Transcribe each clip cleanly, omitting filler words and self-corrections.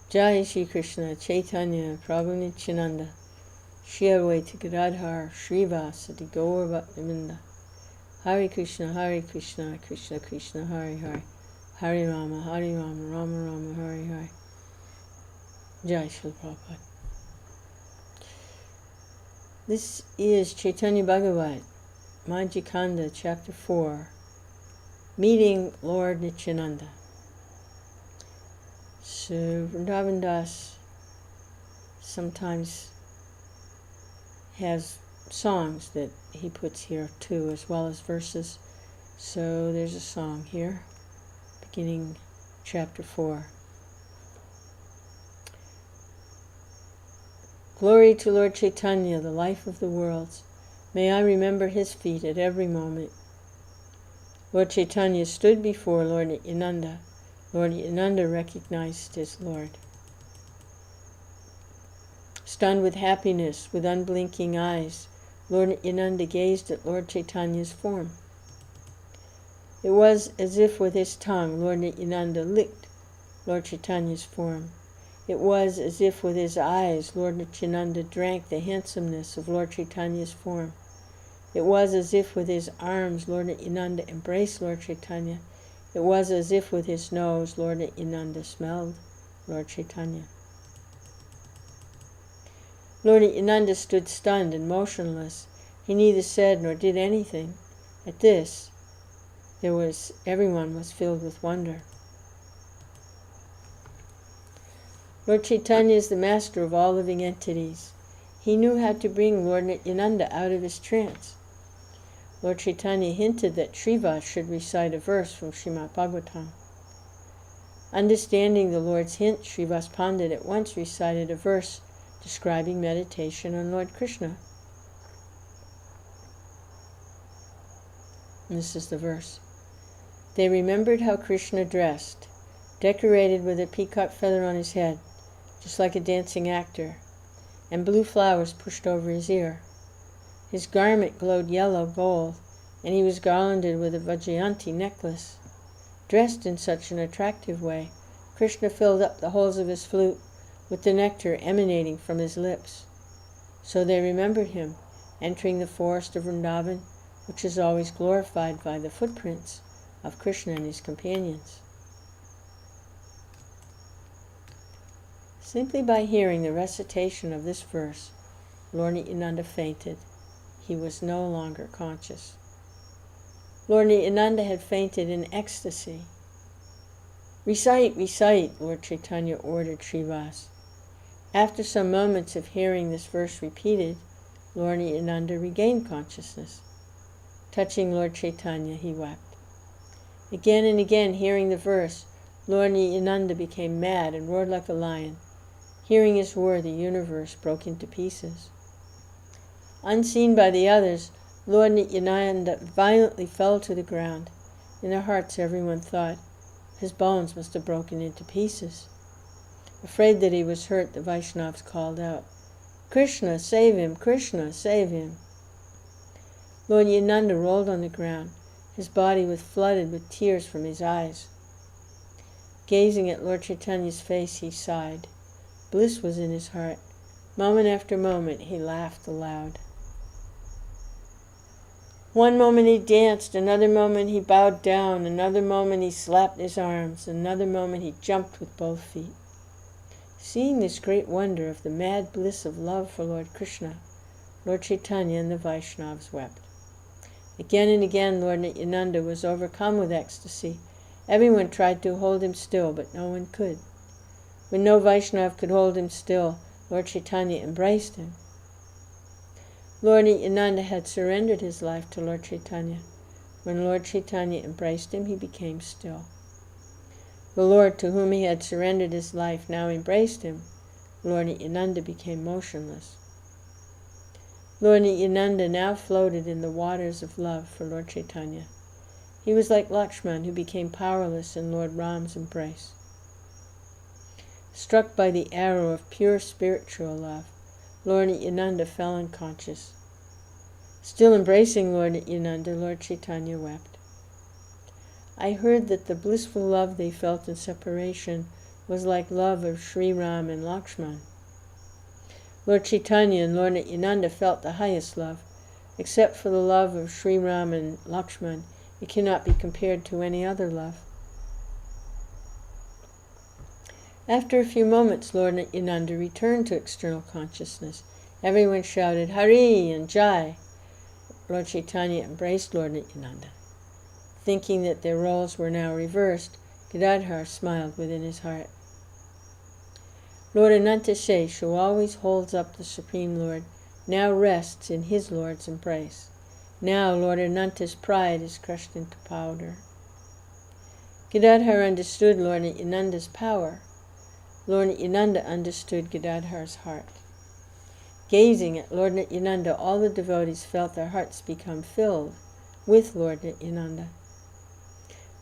Jai Shri Krishna Chaitanya Prabhu Nityananda Shri Advaita Gadadhar Srivasadi Gaur Bhaktivinoda Hare Krishna Krishna Krishna Hare Hare Hare Rama Rama Rama Hare Hare. Jai Shri Prabhupada. This is Chaitanya Bhagavata, Madhya-Khanda, Chapter 4, Meeting Lord Nityananda. So Vrndavana Das sometimes has songs that he puts here too, as well as verses. So there's a song here, beginning Chapter 4. Glory to Lord Chaitanya, the life of the worlds. May I remember his feet at every moment. Lord Chaitanya stood before Lord Nityananda. Lord Nityananda recognized his Lord. Stunned with happiness, with unblinking eyes, Lord Nityananda gazed at Lord Chaitanya's form. It was as if with his tongue Lord Nityananda licked Lord Chaitanya's form. It was as if with his eyes Lord Nityananda drank the handsomeness of Lord Chaitanya's form. It was as if with his arms Lord Nityananda embraced Lord Chaitanya. It was as if with his nose Lord Nityananda smelled Lord Chaitanya. Lord Nityananda stood stunned and motionless. He neither said nor did anything. At this, everyone was filled with wonder. Lord Chaitanya is the master of all living entities. He knew how to bring Lord Nityananda out of his trance. Lord Chaitanya hinted that Srivas should recite a verse from Srimad Bhagavatam. Understanding the Lord's hint, Srivas Pandit at once recited a verse describing meditation on Lord Krishna. And this is the verse. They remembered how Krishna dressed, decorated with a peacock feather on his head, just like a dancing actor, and blue flowers pushed over his ear. His garment glowed yellow gold, and he was garlanded with a Vajjayanti necklace. Dressed in such an attractive way, Krishna filled up the holes of his flute with the nectar emanating from his lips. So they remembered him, entering the forest of Vrndavana, which is always glorified by the footprints of Krishna and his companions. Simply by hearing the recitation of this verse, Lord Nityananda fainted. He was no longer conscious. Lord Nityananda had fainted in ecstasy. Recite, recite, Lord Chaitanya ordered Srivas. After some moments of hearing this verse repeated, Lord Nityananda regained consciousness. Touching Lord Chaitanya, he wept. Again and again, hearing the verse, Lord Nityananda became mad and roared like a lion. Hearing his roar, the universe broke into pieces. Unseen by the others, Lord Nityananda violently fell to the ground. In their hearts, everyone thought his bones must have broken into pieces. Afraid that he was hurt, the Vaishnavas called out, "Krishna, save him! Krishna, save him!" Lord Nityananda rolled on the ground. His body was flooded with tears from his eyes. Gazing at Lord Chaitanya's face, he sighed. Bliss was in his heart. Moment after moment, he laughed aloud. One moment he danced, another moment he bowed down, another moment he slapped his arms, another moment he jumped with both feet. Seeing this great wonder of the mad bliss of love for Lord Krishna, Lord Chaitanya and the Vaishnavas wept. Again and again, Lord Nityananda was overcome with ecstasy. Everyone tried to hold him still, but no one could. When no Vaishnava could hold him still, Lord Chaitanya embraced him. Lord Nityananda had surrendered his life to Lord Chaitanya. When Lord Chaitanya embraced him, he became still. The Lord to whom he had surrendered his life now embraced him. Lord Nityananda became motionless. Lord Nityananda now floated in the waters of love for Lord Chaitanya. He was like Lakshman, who became powerless in Lord Ram's embrace. Struck by the arrow of pure spiritual love, Lord Nityananda fell unconscious. Still embracing Lord Nityananda, Lord Chaitanya wept. I heard that the blissful love they felt in separation was like love of Sri Ram and Lakshman. Lord Chaitanya and Lord Nityananda felt the highest love. Except for the love of Sri Ram and Lakshman, it cannot be compared to any other love. After a few moments, Lord Nityananda returned to external consciousness. Everyone shouted, Hari and Jai. Lord Chaitanya embraced Lord Nityananda. Thinking that their roles were now reversed, Gadadhar smiled within his heart. Lord Anantashesh, who always holds up the Supreme Lord, now rests in his Lord's embrace. Now Lord Ananta's pride is crushed into powder. Gadadhar understood Lord Nityananda's power. Lord Nityananda understood Gadadhar's heart. Gazing at Lord Nityananda, all the devotees felt their hearts become filled with Lord Nityananda.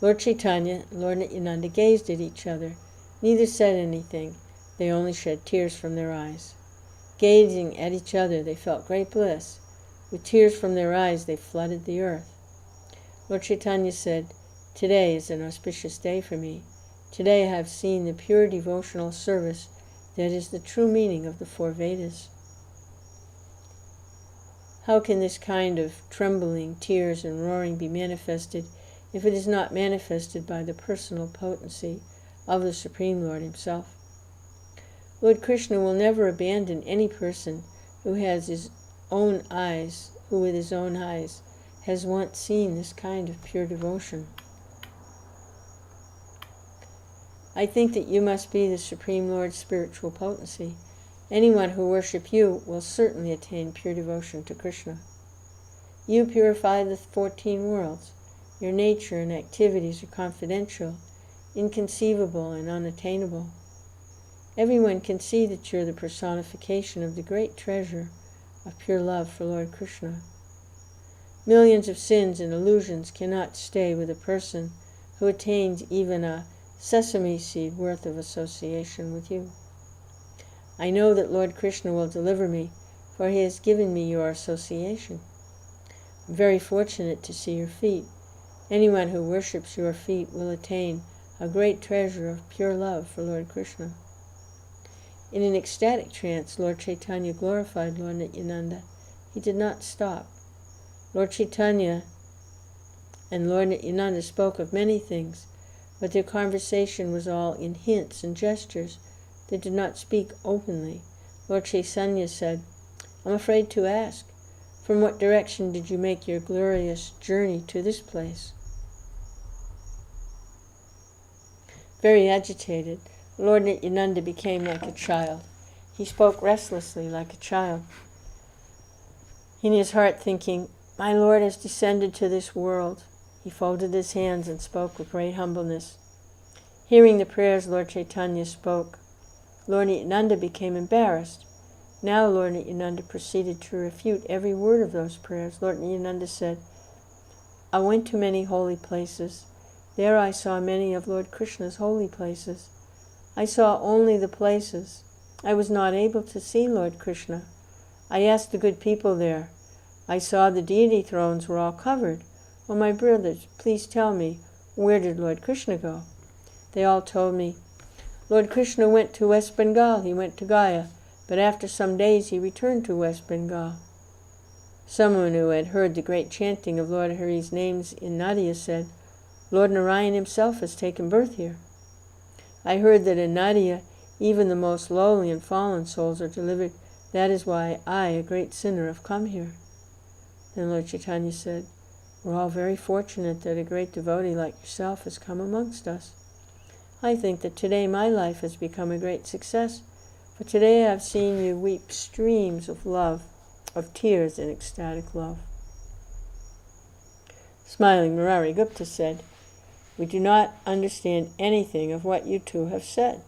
Lord Chaitanya and Lord Nityananda gazed at each other. Neither said anything. They only shed tears from their eyes. Gazing at each other, they felt great bliss. With tears from their eyes, they flooded the earth. Lord Chaitanya said, Today is an auspicious day for me. Today I have seen the pure devotional service that is the true meaning of the 4 Vedas. How can this kind of trembling, tears, and roaring be manifested if it is not manifested by the personal potency of the Supreme Lord himself? Lord Krishna will never abandon any person who with his own eyes has once seen this kind of pure devotion. I think that you must be the Supreme Lord's spiritual potency. Anyone who worships you will certainly attain pure devotion to Krishna. You purify the 14 worlds. Your nature and activities are confidential, inconceivable, and unattainable. Everyone can see that you're the personification of the great treasure of pure love for Lord Krishna. Millions of sins and illusions cannot stay with a person who attains even a sesame seed worth of association with you. I know that Lord Krishna will deliver me, for he has given me your association. I'm very fortunate to see your feet. Anyone who worships your feet will attain a great treasure of pure love for Lord Krishna. In an ecstatic trance, Lord Chaitanya glorified Lord Nityananda. He did not stop. Lord Chaitanya and Lord Nityananda spoke of many things, but their conversation was all in hints and gestures. They did not speak openly. Lord Chaitanya said, I'm afraid to ask, from what direction did you make your glorious journey to this place? Very agitated, Lord Nityananda became like a child. He spoke restlessly like a child. In his heart thinking, my Lord has descended to this world. He folded his hands and spoke with great humbleness. Hearing the prayers Lord Chaitanya spoke, Lord Nityananda became embarrassed. Now Lord Nityananda proceeded to refute every word of those prayers. Lord Nityananda said, I went to many holy places. There I saw many of Lord Krishna's holy places. I saw only the places. I was not able to see Lord Krishna. I asked the good people there. I saw the deity thrones were all covered. Oh, my brothers, please tell me, where did Lord Krishna go? They all told me, Lord Krishna went to West Bengal, he went to Gaya, but after some days he returned to West Bengal. Someone who had heard the great chanting of Lord Hari's names in Nadia said, Lord Narayan himself has taken birth here. I heard that in Nadia, even the most lowly and fallen souls are delivered. That is why I, a great sinner, have come here. Then Lord Chaitanya said, we're all very fortunate that a great devotee like yourself has come amongst us. I think that today my life has become a great success, for today I have seen you weep streams of love, of tears in ecstatic love. Smiling, Murari Gupta said, we do not understand anything of what you two have said.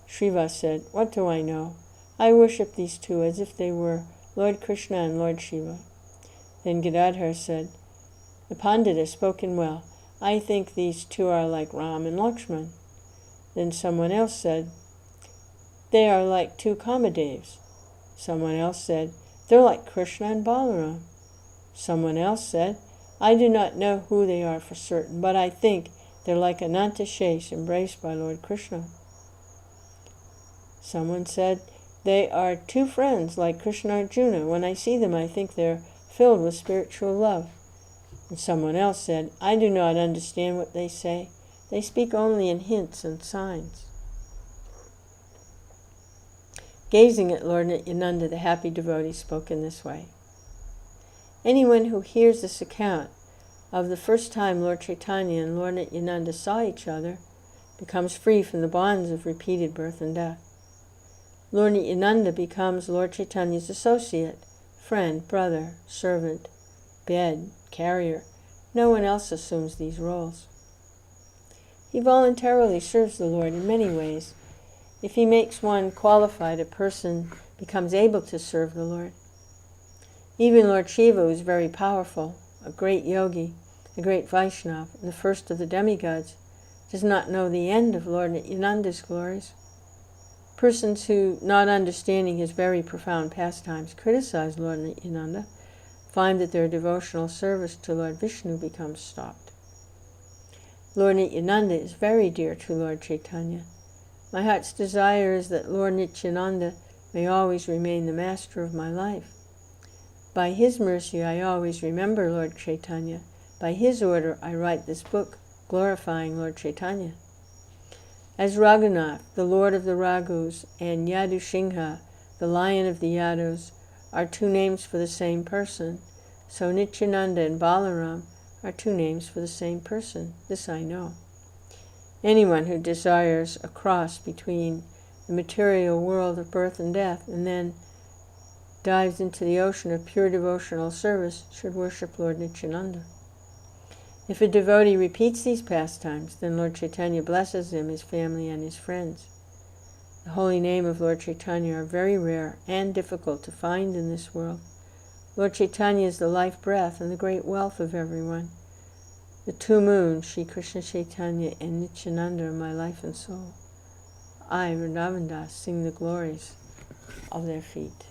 Srivas said, what do I know? I worship these two as if they were Lord Krishna and Lord Shiva. Then Gadadhar said, the Pandit has spoken well. I think these two are like Ram and Lakshman. Then someone else said, they are like 2 Kamadevs. Someone else said, they're like Krishna and Balaram. Someone else said, I do not know who they are for certain, but I think they're like Ananta Shesh embraced by Lord Krishna. Someone said, "They are two friends like Krishna and Arjuna. When I see them, I think they're filled with spiritual love." And someone else said, "I do not understand what they say. They speak only in hints and signs." Gazing at Lord Nityananda, the happy devotee spoke in this way. Anyone who hears this account of the first time Lord Chaitanya and Lord Nityananda saw each other becomes free from the bonds of repeated birth and death. Lord Nityananda becomes Lord Chaitanya's associate, friend, brother, servant, bed, carrier. No one else assumes these roles. He voluntarily serves the Lord in many ways. If he makes one qualified, a person becomes able to serve the Lord. Even Lord Shiva, who is very powerful, a great yogi, a great Vaishnava, and the first of the demigods, does not know the end of Lord Nityananda's glories. Persons who, not understanding his very profound pastimes, criticize Lord Nityananda, find that their devotional service to Lord Vishnu becomes stopped. Lord Nityananda is very dear to Lord Chaitanya. My heart's desire is that Lord Nityananda may always remain the master of my life. By his mercy I always remember Lord Chaitanya. By his order I write this book glorifying Lord Chaitanya. As Raghunath, the Lord of the Raghus, and Yadusingha, the Lion of the Yadus, are two names for the same person, so Nityananda and Balaram are two names for the same person. This I know. Anyone who desires a cross between the material world of birth and death and then dives into the ocean of pure devotional service should worship Lord Nityananda. If a devotee repeats these pastimes, then Lord Chaitanya blesses him, his family, and his friends. The holy name of Lord Chaitanya are very rare and difficult to find in this world. Lord Chaitanya is the life breath and the great wealth of everyone. The two moons, Sri Krishna Chaitanya and Nityananda, are my life and soul. I, Vrndavana, sing the glories of their feet.